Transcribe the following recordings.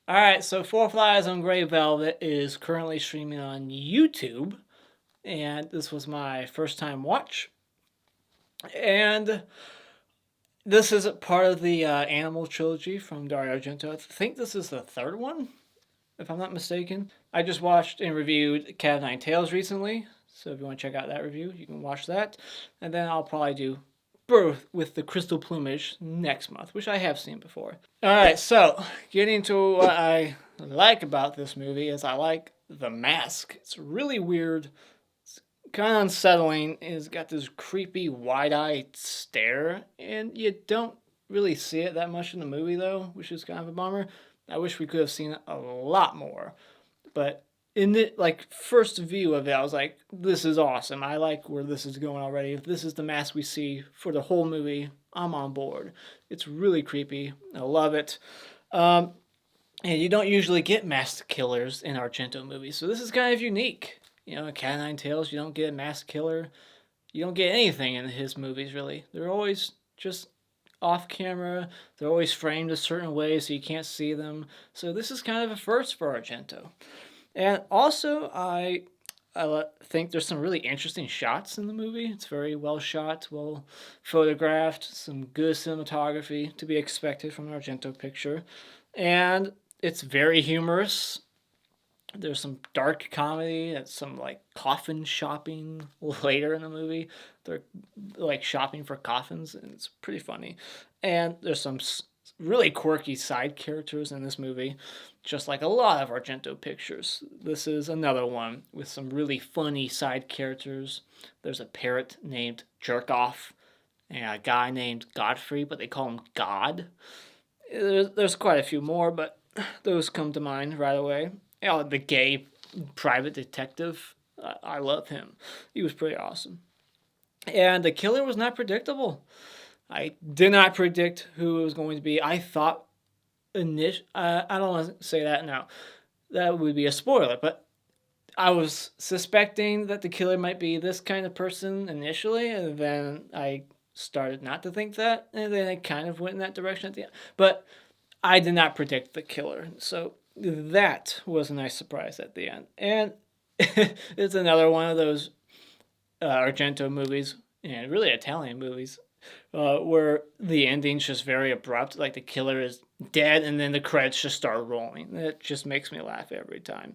Alright, so Four Flies on Grey Velvet is currently streaming on YouTube, and this was my first time watch. And this is part of the Animal trilogy from Dario Argento. I think this is the third one, if I'm not mistaken. I just watched and reviewed Cat of Nine Tails recently, so if you want to check out that review, you can watch that. And then I'll probably do Birth with the Crystal Plumage next month, which I have seen before. Alright, so getting to what I like about this movie is I like the mask. It's really weird. It's kind of unsettling. It's got this creepy wide-eyed stare, and you don't really see it that much in the movie though, which is kind of a bummer. I wish we could have seen it a lot more. But in the first view of it, I was like, this is awesome. I like where this is going already. If this is the mask we see for the whole movie, I'm on board. It's really creepy. I love it. And you don't usually get masked killers in Argento movies, so this is kind of unique. You know, in Cat of Nine Tails, you don't get a masked killer. You don't get anything in his movies, really. They're always just off camera. They're always framed a certain way so you can't see them. So this is kind of a first for Argento. And also, I think there's some really interesting shots in the movie. It's very well shot, well photographed, some good cinematography to be expected from an Argento picture. And it's very humorous. There's some dark comedy and some like coffin shopping later in the movie. They're like shopping for coffins, and it's pretty funny. And there's some really quirky side characters in this movie, just like a lot of Argento pictures. This is another one with some really funny side characters. There's a parrot named Jerkoff and a guy named Godfrey, but they call him God. There's quite a few more, but those come to mind right away. You know, the gay private detective, I love him. He was pretty awesome. And the killer was not predictable. I did not predict who it was going to be. I thought I don't want to say that now. That would be a spoiler, but I was suspecting that the killer might be this kind of person initially, and then I started not to think that, and then I kind of went in that direction at the end. But I did not predict the killer, so that was a nice surprise at the end. And it's another one of those Argento movies, and really Italian movies, where the ending's just very abrupt. Like the killer is dead, and then the credits just start rolling. It just makes me laugh every time.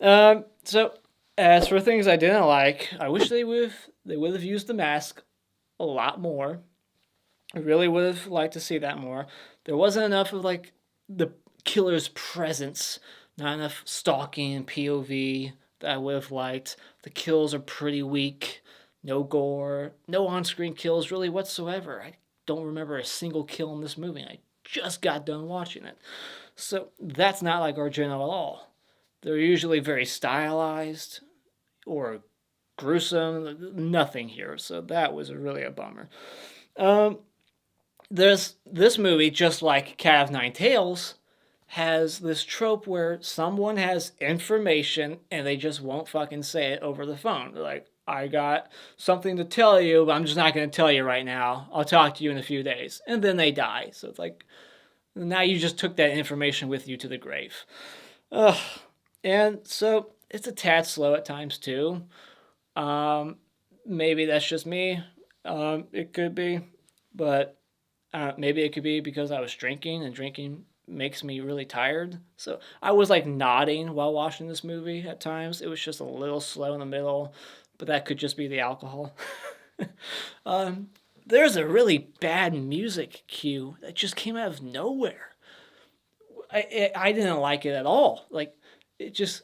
So, as for things I didn't like, I wish they would have used the mask a lot more. I really would have liked to see that more. There wasn't enough of like the killer's presence, not enough stalking and POV that I would have liked. The kills are pretty weak. No gore, no on-screen kills really whatsoever. I don't remember a single kill in this movie. I just got done watching it. So that's not like Argento at all. They're usually very stylized or gruesome. Nothing here. So that was really a bummer. There's this movie, just like Cat of Nine Tails, has this trope where someone has information and they just won't fucking say it over the phone. They're like, I got something to tell you, but I'm just not going to tell you right now. I'll talk to you in a few days. And then they die. So it's like, now you just took that information with you to the grave. Ugh. And so it's a tad slow at times too. Maybe that's just me. It could be. But maybe it could be because I was drinking, and drinking makes me really tired. So I was like nodding while watching this movie at times. It was just a little slow in the middle, but that could just be the alcohol. There's a really bad music cue that just came out of nowhere. I didn't like it at all. Like, it just,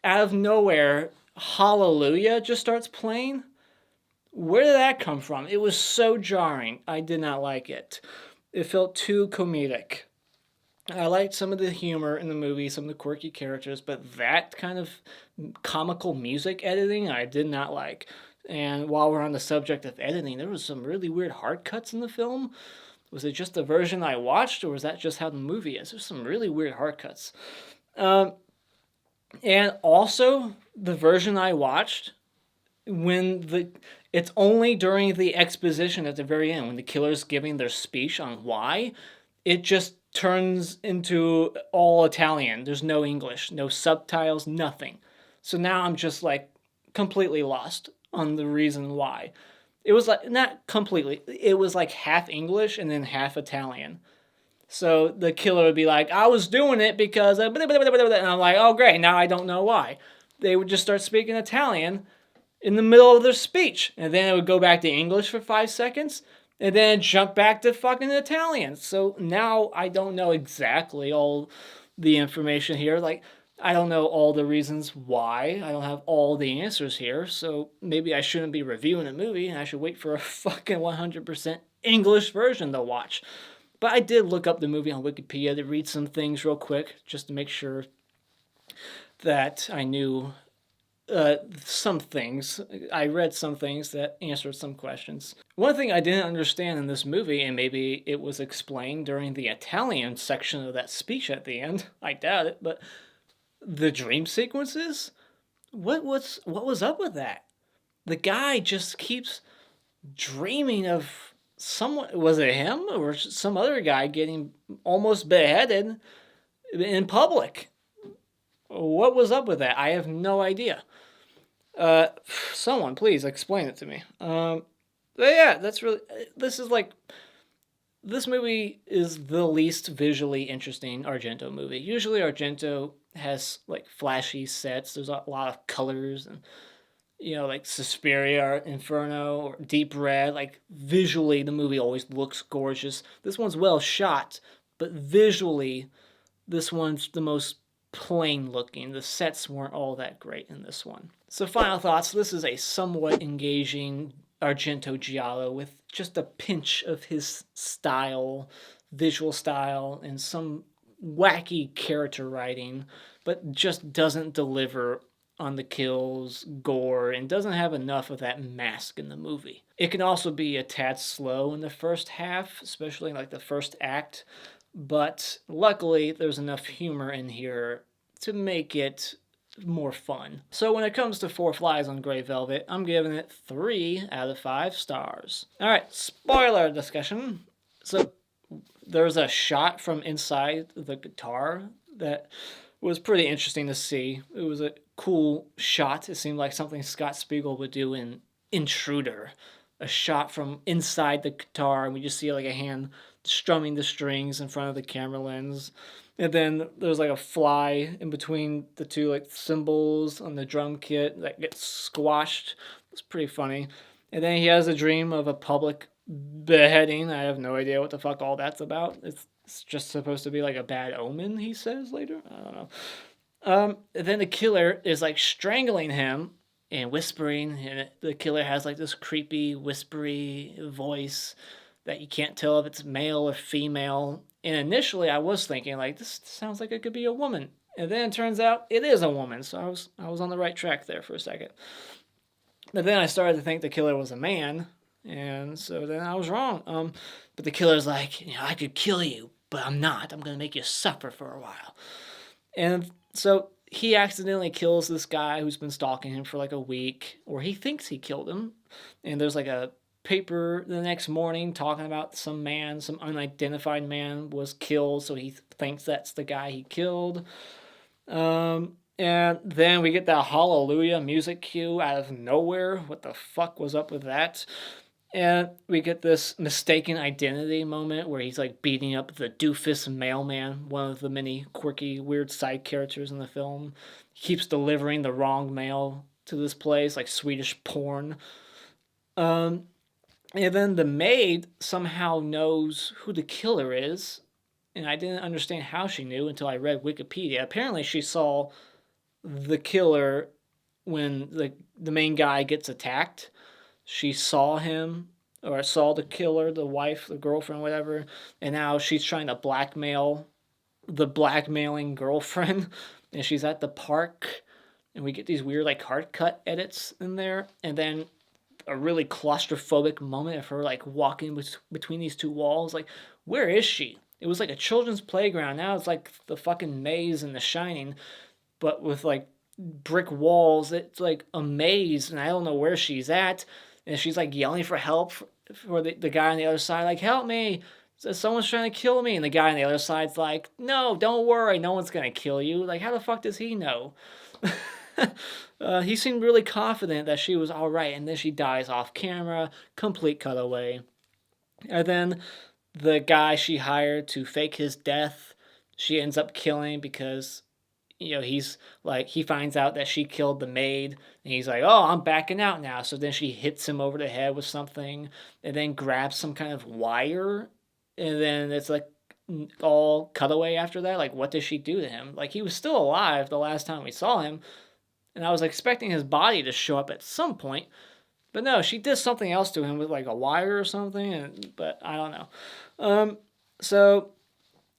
out of nowhere, Hallelujah just starts playing. Where did that come from? It was so jarring. I did not like it. It felt too comedic. I liked some of the humor in the movie, some of the quirky characters, but that kind of comical music editing I did not like. And while we're on the subject of editing, there was some really weird hard cuts in the film. Was it just the version I watched, or was that just how the movie is? There's some really weird hard cuts. And also, the version I watched, it's only during the exposition at the very end, when the killer's giving their speech on why, it just turns into all Italian. There's no English, no subtitles, nothing. So now I'm just like completely lost on the reason why. It was like, not completely, it was like half English and then half Italian. So the killer would be like, I was doing it because, and I'm like, oh great, now I don't know why. They would just start speaking Italian in the middle of their speech, and then it would go back to English for 5 seconds, and then jump back to fucking Italian. So now I don't know exactly all the information here. Like, I don't know all the reasons why. I don't have all the answers here. So maybe I shouldn't be reviewing a movie, and I should wait for a fucking 100% English version to watch. But I did look up the movie on Wikipedia to read some things real quick, just to make sure that I knew some things. I read some things that answered some questions. One thing I didn't understand in this movie, and maybe it was explained during the Italian section of that speech at the end, I doubt it, but the dream sequences? What was up with that? The guy just keeps dreaming of someone. Was it him or some other guy getting almost beheaded in public? What was up with that? I have no idea. Someone please explain it to me. But yeah, that's really. This is like. This movie is the least visually interesting Argento movie. Usually Argento has like flashy sets. There's a lot of colors and like Suspiria or Inferno or Deep Red. Like visually the movie always looks gorgeous. This one's well shot, but visually this one's the most plain looking. The sets weren't all that great in this one. So final thoughts. This is a somewhat engaging Argento Giallo with just a pinch of his style, visual style, and some wacky character writing, but just doesn't deliver on the kills, gore, and doesn't have enough of that mask in the movie. It can also be a tad slow in the first half, especially like the first act, but luckily there's enough humor in here to make it more fun. So when it comes to Four Flies on Grey Velvet, I'm giving it 3 out of 5 stars. Alright, spoiler discussion. So there's a shot from inside the guitar that was pretty interesting to see. It was a cool shot. It seemed like something Scott Spiegel would do in Intruder. A shot from inside the guitar, and we just see like a hand strumming the strings in front of the camera lens. And then there's like a fly in between the two like cymbals on the drum kit that gets squashed. It's pretty funny. And then he has a dream of a public beheading. I have no idea what the fuck all that's about. It's just supposed to be like a bad omen, he says later. I don't know. And then the killer is like strangling him and whispering, and the killer has like this creepy, whispery voice that you can't tell if it's male or female. And initially I was thinking like, this sounds like it could be a woman. And then it turns out it is a woman. So I was on the right track there for a second. But then I started to think the killer was a man. And so then I was wrong. But the killer's like, I could kill you, but I'm not. I'm going to make you suffer for a while. And so he accidentally kills this guy who's been stalking him for like a week, or he thinks he killed him. And there's like a paper the next morning talking about some unidentified man was killed, so he thinks that's the guy he killed. And then we get that Hallelujah music cue out of nowhere. What the fuck was up with that? And we get this mistaken identity moment where he's like beating up the doofus mailman, one of the many quirky, weird side characters in the film. He keeps delivering the wrong mail to this place, like Swedish porn. And then the maid somehow knows who the killer is, and I didn't understand how she knew until I read Wikipedia. Apparently she saw the killer when the main guy gets attacked. She saw him, or saw the killer, the wife, the girlfriend, whatever, and now she's trying to blackmail the blackmailing girlfriend, and she's at the park, and we get these weird like hard cut edits in there, and then a really claustrophobic moment of her like walking between these two walls. Like, where is she? It was like a children's playground. Now it's like the fucking maze in The Shining, but with like brick walls. It's like a maze, and I don't know where she's at. And she's like yelling for help for the guy on the other side, like, help me, So someone's trying to kill me, and the guy on the other side's like, no, don't worry, no one's gonna kill you. Like, how the fuck does he know? He seemed really confident that she was alright, and then she dies off camera, complete cutaway. And then the guy she hired to fake his death, she ends up killing because, he's like, he finds out that she killed the maid, and he's like, oh, I'm backing out now. So then she hits him over the head with something, and then grabs some kind of wire, and then it's like all cutaway after that. Like, what does she do to him? Like, he was still alive the last time we saw him, and I was expecting his body to show up at some point. But no, she did something else to him with like a wire or something, but I don't know. So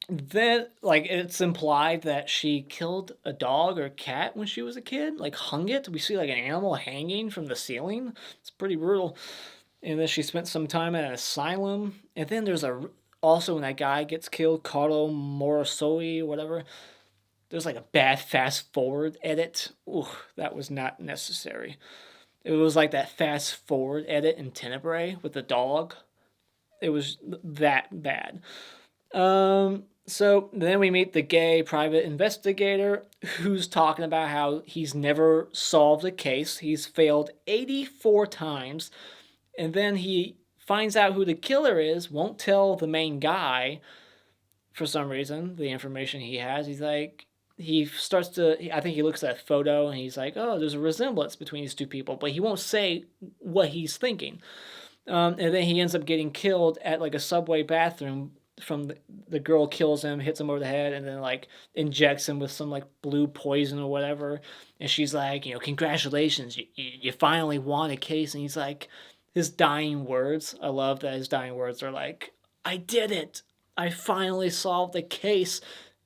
then, like, it's implied that she killed a dog or cat when she was a kid, like hung it. We see like an animal hanging from the ceiling. It's pretty brutal. And then she spent some time at an asylum. And then there's also when that guy gets killed, Carlo Morosoi, whatever. There's like a bad fast forward edit. Ooh, that was not necessary. It was like that fast forward edit in Tenebrae with the dog. It was that bad. So then we meet the gay private investigator who's talking about how he's never solved a case. He's failed 84 times. And then he finds out who the killer is, won't tell the main guy for some reason, the information he has. He's like, he starts to, I think he looks at a photo and he's like, oh, there's a resemblance between these two people, but he won't say what he's thinking. And then he ends up getting killed at like a subway bathroom from the girl kills him, hits him over the head, and then like injects him with some like blue poison or whatever. And she's like, congratulations, you finally won a case. And he's like, his dying words, I love that his dying words are like, I did it. I finally solved the case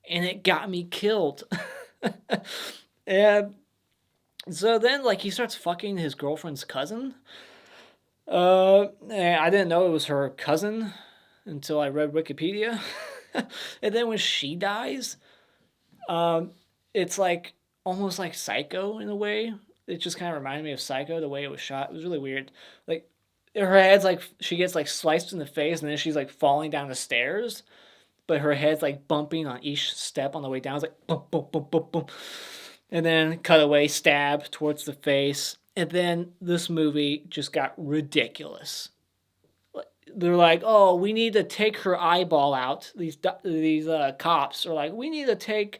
and it got me killed. And so then like he starts fucking his girlfriend's cousin. I didn't know it was her cousin until I read Wikipedia. And then when she dies, it's like almost like Psycho in a way. It just kind of reminded me of Psycho, the way it was shot. It was really weird. Like, her head's like, she gets like sliced in the face and then she's like falling down the stairs, but her head's like bumping on each step on the way down. It's like boom, boom, boom, boom, boom. And then cut away, stab towards the face. And then this movie just got ridiculous. They're like, oh, we need to take her eyeball out. These cops are like, we need to take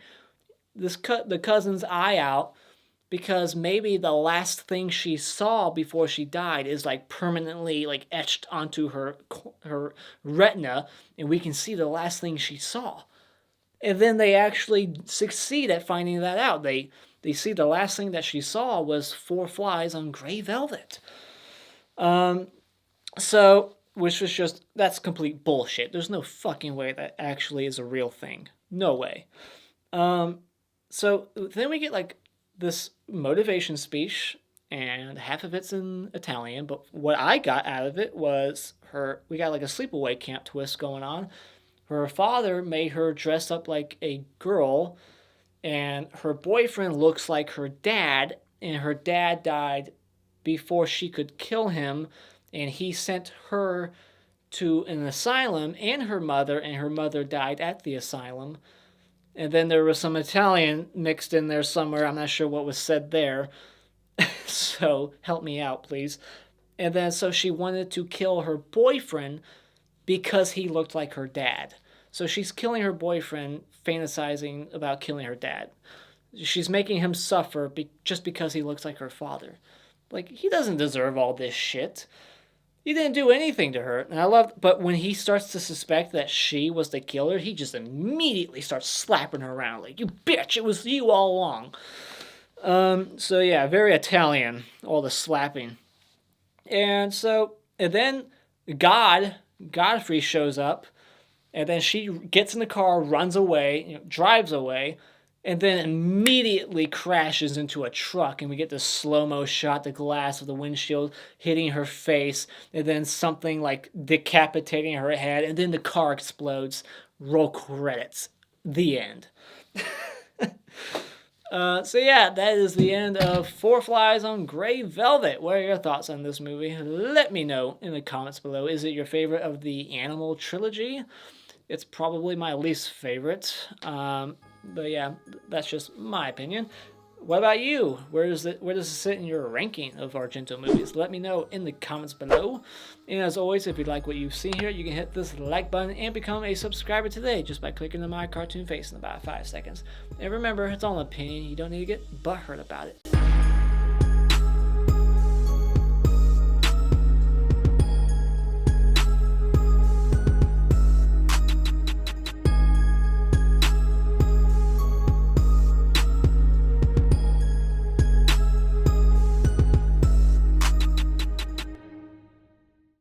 the cousin's eye out because maybe the last thing she saw before she died is like permanently like etched onto her retina, and we can see the last thing she saw. And then they actually succeed at finding that out. They see the last thing that she saw was 4 flies on gray velvet. So, which was just, that's complete bullshit. There's no fucking way that actually is a real thing. No way. So then we get like this motivation speech, and half of it's in Italian, but what I got out of it was we got like a sleepaway camp twist going on. Her father made her dress up like a girl, and her boyfriend looks like her dad, and her dad died before she could kill him, and he sent her to an asylum and her mother died at the asylum. And then there was some Italian mixed in there somewhere. I'm not sure what was said there. So help me out, please. And then so she wanted to kill her boyfriend because he looked like her dad. So she's killing her boyfriend, fantasizing about killing her dad. She's making him suffer just because he looks like her father. Like, he doesn't deserve all this shit. He didn't do anything to her. And but when he starts to suspect that she was the killer, he just immediately starts slapping her around. Like, you bitch, it was you all along. So yeah, very Italian, all the slapping. And then Godfrey shows up, and then she gets in the car, runs away, drives away, and then immediately crashes into a truck, and we get this slow-mo shot, the glass of the windshield hitting her face, and then something like decapitating her head, and then the car explodes. Roll credits. The end. So yeah, that is the end of Four Flies on Grey Velvet. What are your thoughts on this movie? Let me know in the comments below. Is it your favorite of the Animal trilogy? It's probably my least favorite. But yeah, that's just my opinion. What about you? Where does it sit in your ranking of Argento movies? Let me know in the comments below. And as always, if you like what you've seen here, you can hit this like button and become a subscriber today just by clicking on my cartoon face in about 5 seconds. And remember, it's all an opinion. You don't need to get butthurt about it.